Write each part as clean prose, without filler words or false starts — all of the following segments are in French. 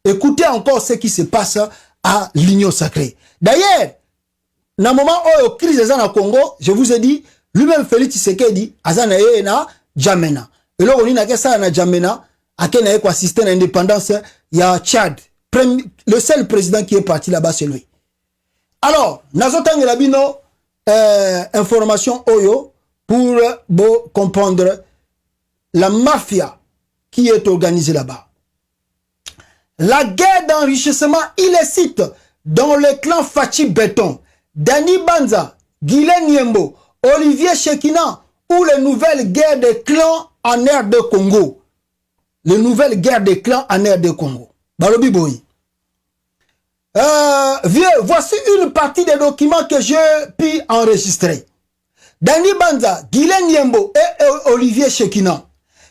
Écoutez encore ce qui se passe à l'Union Sacrée. D'ailleurs, dans le moment où la crise est au Congo, je vous ai dit, lui-même Félix Tshisekedi, Azana et na Djamena. Et là, on dit que ça na Djamena, à quel est assisté à l'indépendance, il y a Tchad. Le seul président qui est parti là-bas, c'est lui. Alors, Nazotang Labino, information Oyo, pour comprendre la mafia qui est organisée là-bas. La guerre d'enrichissement illicite dans le clan Fachi Béton, Dani Banza, Guylaine Niembo, Olivier Chekina ou les nouvelles guerres des clans en air de Congo. Les nouvelles guerres des clans en air de Congo. Balobi Boy. Voici une partie des documents que j'ai pu enregistrer. Dani Banza, Guylaine Niembo et Olivier Chekina.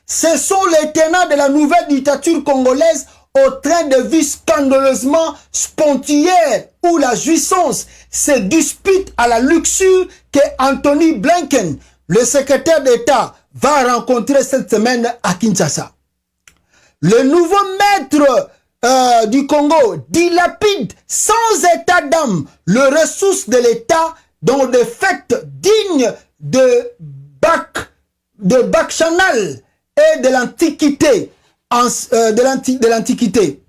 Ce sont les tenants de la nouvelle dictature congolaise au train de vie scandaleusement spontiaire où la jouissance se dispute à la luxure que Anthony Blinken, le secrétaire d'État, va rencontrer cette semaine à Kinshasa. Le nouveau maître du Congo dilapide sans état d'âme les ressources de l'État dans des fêtes dignes de Bacchanal et de l'Antiquité. De l'Antiquité.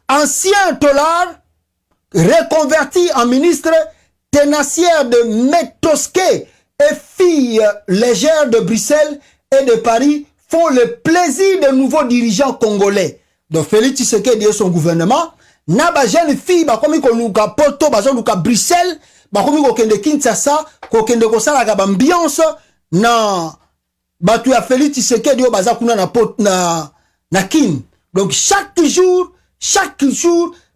Ancien tolard, reconverti en ministre, tenacière de Métosquet et fille légère de Bruxelles et de Paris font le plaisir de nouveaux dirigeants congolais. Donc Félix Tshisekedi et son gouvernement, n'a pas jeune fille, bah comme qu'on nous Porto, bah nous Bruxelles, bah comme qu'on kende Kinshasa, qu'on kende kosala la ambiance, non. Bah tu as Félix Tshisekedi au baza kuna na kin. Donc chaque jour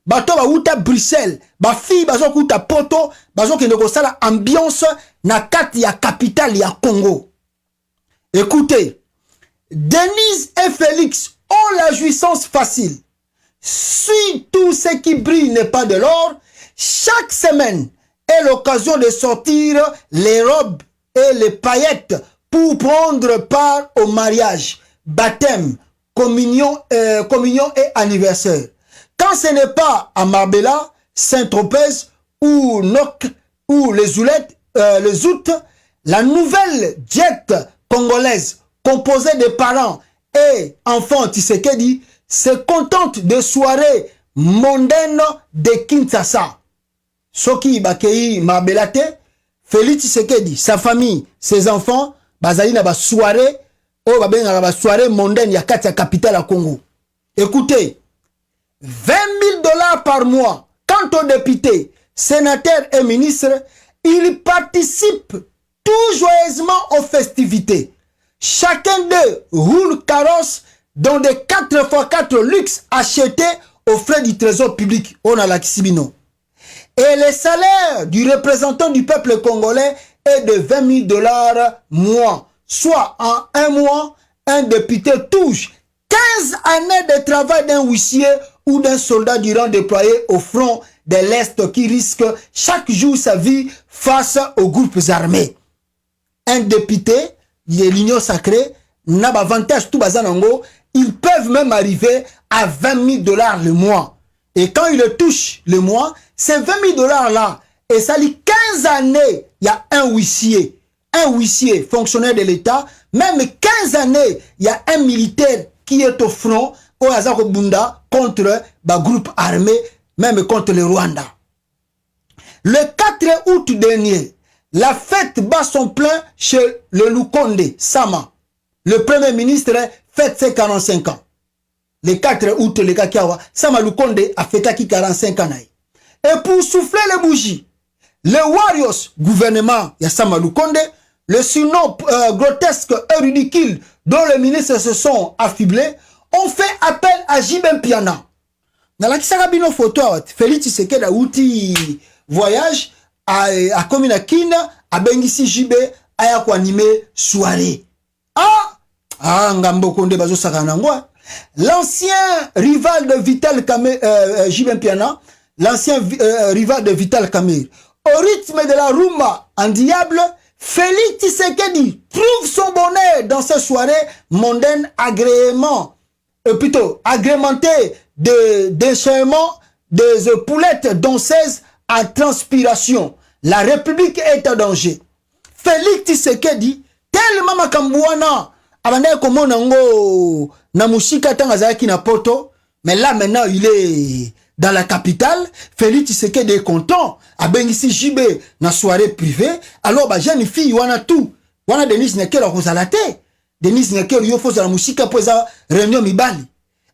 bah to ba uta Bruxelles, bah fille bazo kuta Porto, bazo kende kosala ambiance na kati ya capitale ya Congo. Écoutez, Denise et Félix ont la jouissance facile. Si tout ce qui brille n'est pas de l'or, chaque semaine est l'occasion de sortir les robes et les paillettes pour prendre part au mariage, baptême, communion et anniversaire. Quand ce n'est pas à Marbella, Saint-Tropez ou Noc ou les Oulettes, les Zoutes, la nouvelle jet congolaise composée de parents et enfants Tshisekedi se contente de soirées mondaines de Kinshasa. Soki Bakei Marbella, Félix Tshisekedi, sa famille, ses enfants, bazali na ba soirée, oh ba soirée mondaine ya kati ya capitale à Congo. Écoutez, 20 000 $ par mois. Quant aux députés, sénateurs et ministres, ils participent tout joyeusement aux festivités. Chacun d'eux roule carrosse dans des 4x4 luxe achetés aux frais du trésor public. On a la Kisibino. Et le salaire du représentant du peuple congolais est de 20 000 $ mois. Soit en un mois, un député touche 15 années de travail d'un huissier ou d'un soldat du rang déployé au front de l'Est qui risque chaque jour sa vie face aux groupes armés. Un député de l'Union Sacrée n'a pas avantage tout bazanango, ils peuvent même arriver à 20 000 $ le mois. Et quand ils le touchent le mois, ces 20 000 $ là, et ça lit 15 années, il y a un huissier, fonctionnaire de l'État, même 15 années, il y a un militaire qui est au front, au Azako Bunda, contre le groupe armé, même contre le Rwanda. Le 4 août dernier, la fête bat son plein chez le Lukonde, Sama. Le premier ministre fête ses 45 ans. Le 4 août, le Kakiawa, Sama Lukonde a fêté 45 ans. Et pour souffler les bougies, les Warriors, gouvernement, il y a Sama Lukonde, le surnom grotesque et ridicule dont les ministres se sont affublés, ont fait appel à Jibem Piana. Dans la Kisarabino photo, Félix Tshisekedi a outil voyage à Komina Kina, à Bengisi Jibé, à animer soirée. Ngambo Konde Bazo Sakanangwa. L'ancien rival de Vital Kamer, Jibem Piana, l'ancien rival de Vital Kamer, au rythme de la Rouma en diable, Félix Tshisekedi trouve son bonheur dans ces soirées mondaines agrémentées d'enchaînement des poulettes danseuses en transpiration. La République est en danger. Félix Tshisekedi, tellement makambouana, abandé comme on na musika tangazaki na poto, mais là maintenant il est dans la capitale. Félix Tshisekedi est content. Abengisi JB na soirée privée. Alors ba jeune fille wana tout. Wana Denis Nekelo kozalate. Denis Nekelo yo foza la musika poza réunion mibali.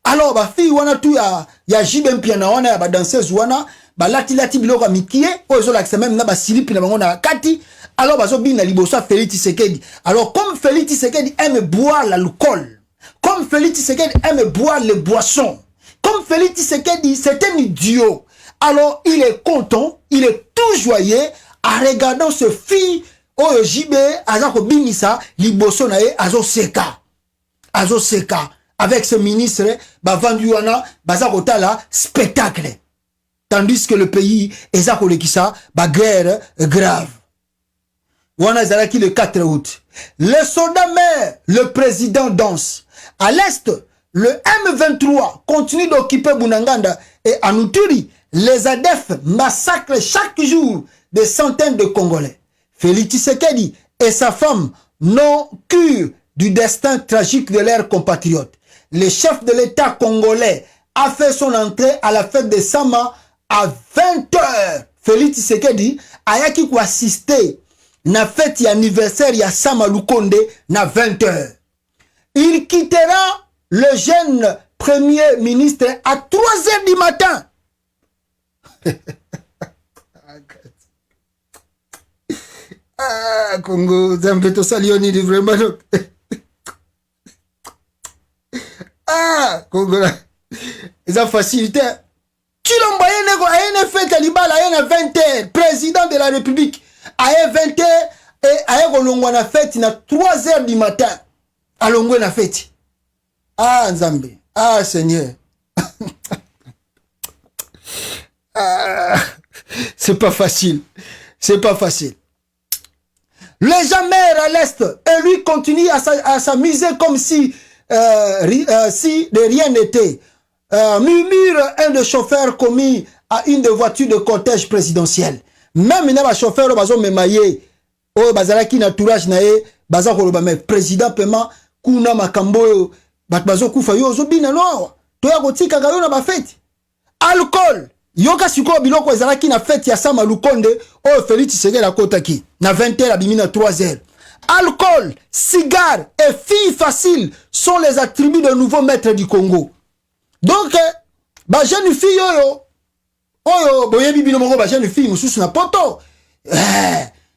Alors ba fille wana tout ya JB mpiana wana ya ba danseuse wana ba lati biloko mikie ozo la même na ba silipi na bango na kati. Alors bazo bina liboso Félix Tshisekedi. Alors comme Félix Tshisekedi aime boire l'alcool, comme Félix Tshisekedi aime boire les boissons, comme Félix Tshisekedi c'est un idiot. Alors il est content, il est tout joyeux en regardant ce fille oyo JB azako binisa liboso na ye azo seka avec ce ministre bavandu wana bazako tala spectacle, tandis que le pays ezako lekisa ba guerre grave. Wana zalaki le 4 août. Les soldats meurent, le président danse. À l'est, le M23 continue d'occuper Bunanganda et Anouturi. Les ADF massacrent chaque jour des centaines de Congolais. Félix Tshisekedi et sa femme n'ont cure du destin tragique de leurs compatriotes. Le chef de l'État congolais a fait son entrée à la fête de Sama à 20h. Félix Tshisekedi a yaki ko assister na fête anniversaire ya Sama Lukonde na 20h. Il quittera le jeune premier ministre à 3h du matin. Ah, Congo, Zambeto Salioni, vraiment. Ah, Congo, ils ont facilité. Chilombo, il y a une fête à Libala, il y a 20h, président de la République. À 20h, et à Longo na fête, il y a 3h du matin. À Longo na fête. Ah, Nzambe. Ah, Seigneur. Ah, c'est pas facile. C'est pas facile. Les gens meurent à l'est et lui continue à s'amuser comme si de rien n'était. Murmure un des chauffeurs commis à une des voitures de cortège présidentiel. Même il y a un chauffeur qui a mémaillé. Oh, bazalaki na tourage na e, bazako ba président paiement kuna makambo bazo kufa yo zo bina no. To ya kotika ka yo na ba fête. Alcool. Yoka siko biloko ezalaki na fête ya Sama Lukonde, oh Félix Tshisekedi la kotaki na 20h abimi na 3h. Alcool, cigare et filles faciles sont les attributs de nouveaux maîtres du Congo. Donc ba jeune fille oyo boyebi bino moko ba jeune fille mususu na poto.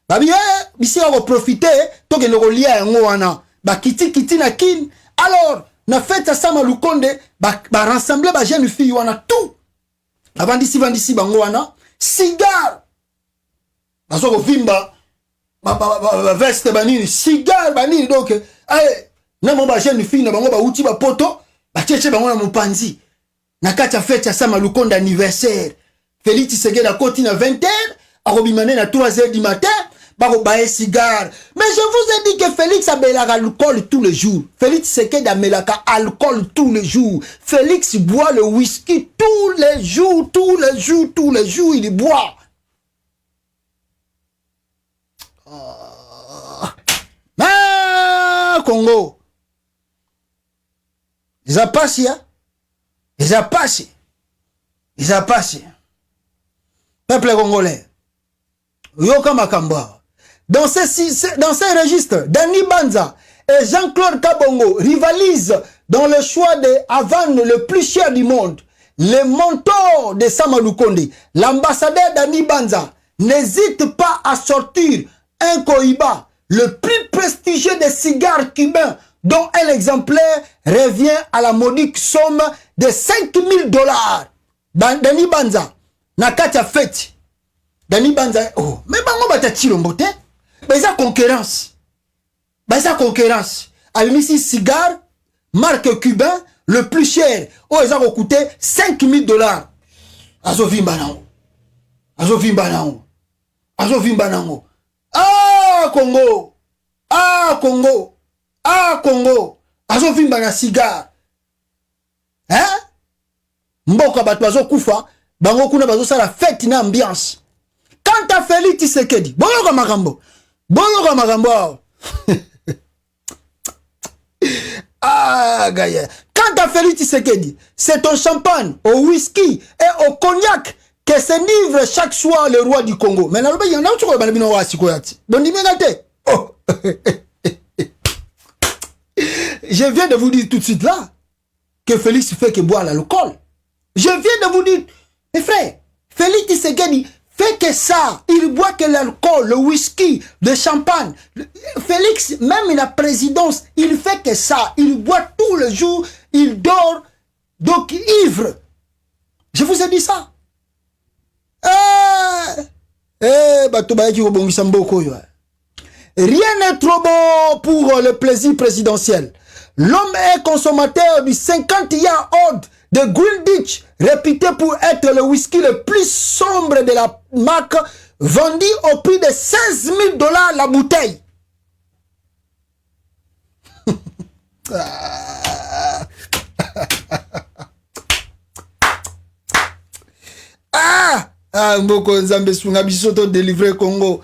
Babi bisi va profiter to ke loko lia yango wana ba kiti na kin. Alors na fête ya Sama Lukonde ba rassembler ba jeune fille wana tout. Vandisi bango wana cigare bazo ko vimba ba veste banini cigare banini donc na mo ba jeune fille na bango ba uti ba poto ba cheche bango na mopanzi na kati ya fête ya Sama Lukonde anniversaire. Félix Tshisekedi a koti na 20h akobimane na 3h du matin bako bae cigare. Mais je vous ai dit que Félix a belaka alcool tous les jours. Félix Tshisekedi a belaka alcool tous les jours. Félix boit le whisky tous les jours, il boit. Ah, Congo. Ils ont passé, hein? Ils ont passé. Peuple congolais. Yoka Makamba. Dans ces registres, Dani Banza et Jean-Claude Kabongo rivalisent dans le choix de Havane le plus cher du monde. Le mentor de Sama Lukonde, l'ambassadeur Dani Banza, n'hésite pas à sortir un Cohiba, le plus prestigieux des cigares cubains, dont un exemplaire revient à la modique somme de $5,000. Dani Banza, Nakatia fête. Dani Banza, oh, mais bango bata chilombote. Beza concurrence. Almisi cigare, marque cubain, le plus cher. Oh, ils ont coûté $5,000. Azovimba nango. Ah, Congo. Azovimba na cigare. Hein? Mboka batwazo kufa, bango kuna bazo sa la fête na ambiance. Quant à Félix Tshisekedi, boyoka makambo. Boyoka makambo. Ah, Gaïa. Quant à Félix Tshisekedi, c'est au champagne, au whisky et au cognac que s'enivre chaque soir le roi du Congo. Mais là, il y en a où tu vois, oh. Je viens de vous dire tout de suite là que Félix fait que boire l'alcool. Je viens de vous dire, mes frères, Félix Tshisekedi fait que ça. Il boit que l'alcool, le whisky, le champagne. Félix, même la présidence, il fait que ça. Il boit tous les jours, il dort, donc ivre. Je vous ai dit ça. Rien n'est trop bon pour le plaisir présidentiel. L'homme est consommateur du 50 year old de Greenwich, réputé pour être le whisky le plus sombre de la marque, vendu au prix de 16 000 $ la bouteille. Mboko Nzambe Sunga Bisoto délivré Congo.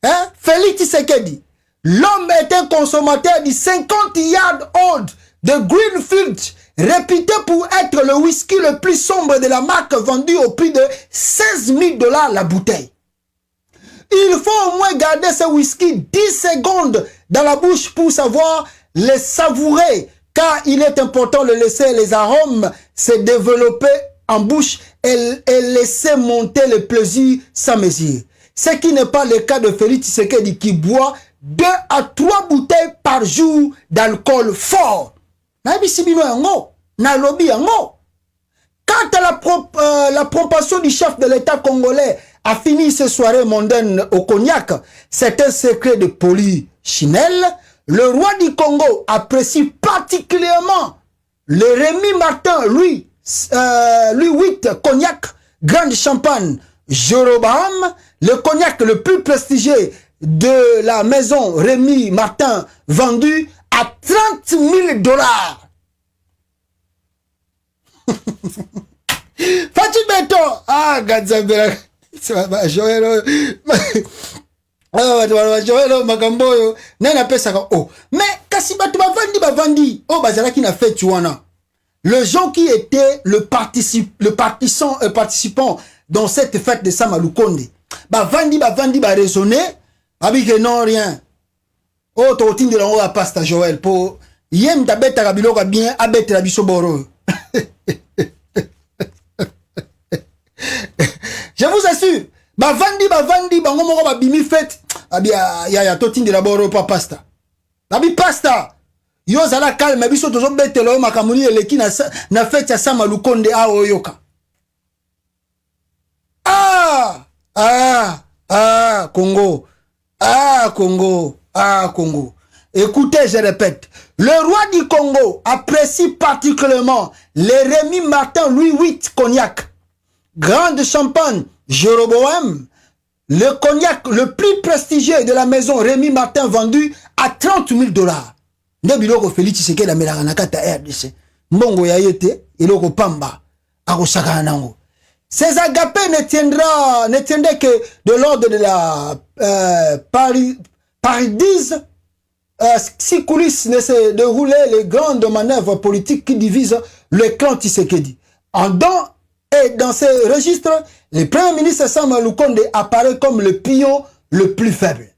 Hein? Félix Tshisekedi, l'homme est un consommateur du 50 yard old de Greenfield, réputé pour être le whisky le plus sombre de la marque, vendu au prix de 16 000 $ la bouteille. Il faut au moins garder ce whisky 10 secondes dans la bouche pour savoir le savourer, car il est important de laisser les arômes se développer en bouche et laisser monter le plaisir sans mesure. Ce qui n'est pas le cas de Félix Tshisekedi qui boit 2 à 3 bouteilles par jour d'alcool fort. Quant à la propension du chef de l'État congolais à finir ces soirées mondaines au cognac, c'est un secret de polichinelle. Le roi du Congo apprécie particulièrement le Rémi Martin, Louis 8 cognac, Grande Champagne, Jéroboam, le cognac le plus prestigieux de la maison Rémi Martin, vendu à 30 000 $. Fati Beto, ah, Gadzabera, Joël, Joël, Magamboyo, Nana Pesaka, oh, mais Kassibatu Bavandi, oh, Bazalaki n'a fait Tuana. Le gens qui était le participant dans cette fête de Samalukonde, Bavandi, raisonner, que non, rien. Oh, t'as de l'envoi à pasta Joël, pour Yem Tabeta Rabiloka bien, Abet Rabisoboro. Je vous assure, Bavandi, Bangomoro, Babimi fête, ya totin de la boro, pas pasta. Babi pasta. Yo zala calme, biso tozo betelo makamuni eleki na fête ya Samalukonde a oyoka. Congo. Congo. Écoutez, je répète. Le roi du Congo apprécie particulièrement les Rémi Martin Louis 8 cognac, Grande Champagne, Jéroboam, le cognac le plus prestigieux de la maison Rémi Martin, vendu à 30 000 $. Nebiloko Félix Tshisekedi amelaka na kata RDC. Mbongo ya yete, iloko pamba, akosaka nango. Ces agapés ne tiendraient que de l'ordre de la paridise. Si coulisses ne se déroulaient les grandes manœuvres politiques qui divisent le clan Tshisekedi. Dans ces registres, le premier ministre Samalukonde apparaît comme le pion le plus faible.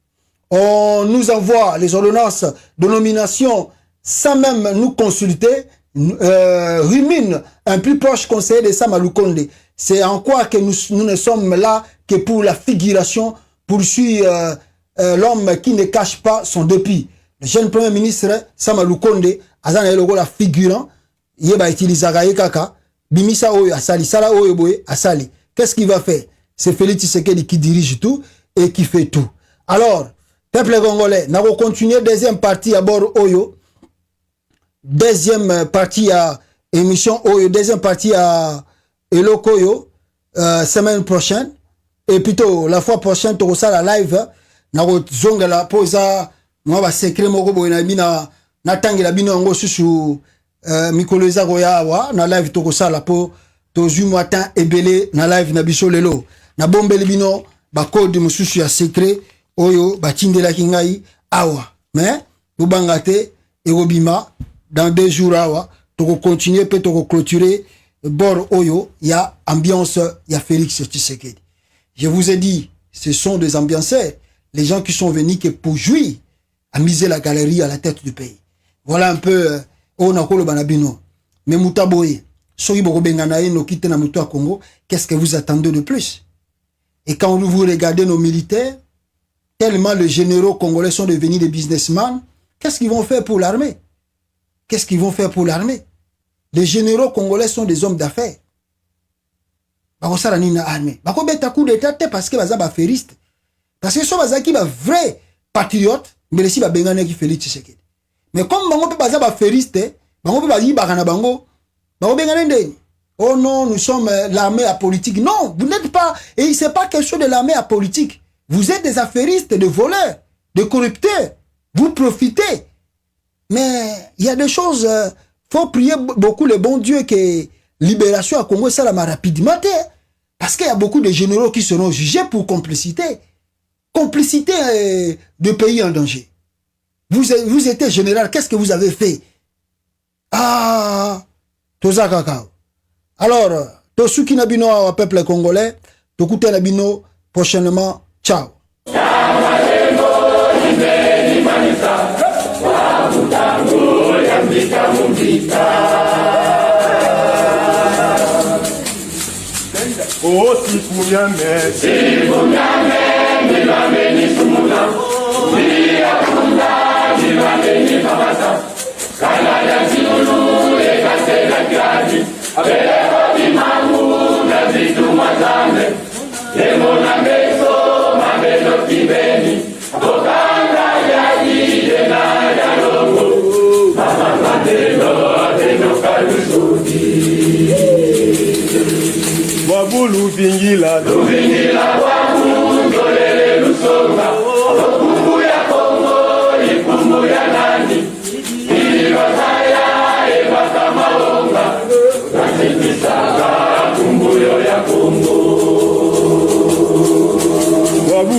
On nous envoie les ordonnances de nomination sans même nous consulter, rumine un plus proche conseiller de Samalukonde. C'est en quoi que nous ne sommes là que pour la figuration, poursuit l'homme qui ne cache pas son dépit. Le jeune premier ministre Samalukonde, azana eloko la figurant, yeba utilisaka kaka, bimisa oyo asali, sala oyo boye asali. Qu'est-ce qu'il va faire? C'est Félix Tshisekedi qui dirige tout et qui fait tout. Alors, peuple congolais, nous allons continuer deuxième partie à bord Oyo. Deuxième partie à émission Oyo. Deuxième partie à Elokoyo. Semaine prochaine. Et plutôt, la fois prochaine, tu reçois la live. Nous allons zonga la pose. Nous allons secret moko boy na bina. Na tangi la bina ngo susu. Mikoleza goya wa. Na live tu reçois la po. tozu matin ebele na live na biso lelo na bombeli bino ba code mususu ya secret oyo batindela kingai awa mais bubangate erobima dans 2 jours awa toko continuer pe toko clôturer bord oyo ya ambiance ya Félix Tshisekedi. Je vous ai dit, ce sont des ambianceurs, les gens qui sont venus que pour jouir, amuser la galerie à la tête du pays. Voilà un peu on a kolo banabino. Mais Moutaboye, soyi boko benganaye no kite na muto Congo, qu'est-ce que vous attendez de plus? Et quand vous regardez nos militaires, tellement les généraux congolais sont devenus des businessmen, qu'est-ce qu'ils vont faire pour l'armée? Qu'est-ce qu'ils vont faire pour l'armée? Les généraux congolais sont des hommes d'affaires. Bakosala nina armée. Bako beta coup d'état parce que baza ba feriste. Parce que so baza ki ba vrai patriote, mais si ba bengane ki Félix Tshisekedi. Mais comme bango pe baza ba feriste, bango pe ba yi bakana bango, bango bengane ndeni. Oh non, nous sommes l'armée apolitique. Non, vous n'êtes pas, et c'est pas quelque chose de l'armée apolitique. Vous êtes des affairistes, des voleurs, des corrupteurs. Vous profitez. Mais il y a des choses, faut prier beaucoup le bon Dieu que libération à Congo, ça la rapidement. Parce qu'il y a beaucoup de généraux qui seront jugés pour complicité. Complicité de pays en danger. Vous étiez général, qu'est-ce que vous avez fait? Ah, Toza Kakao. Alors, Tosuki Nabino au peuple congolais, Tokute Nabino, prochainement, ciao. Oh, si Founyame, Milame, Sumuna, Milame, Pamasa, Kanaya, Zulu, Ekasela, Gadi, Abela, Mamu, Nazitu, Mazane, Lemona, Meso, Mabelo, Tibeni, Tokanga, Yagi, Yenaya, Longo, Mama, Matelo, Teno, Kalusudi. Wabulu vingila wabulu dolele lusonga okumbu ya Kongo ikumbu ya nani ilibasaya ebaka maonga nasimisaka kumbuyo ya Kongo wabu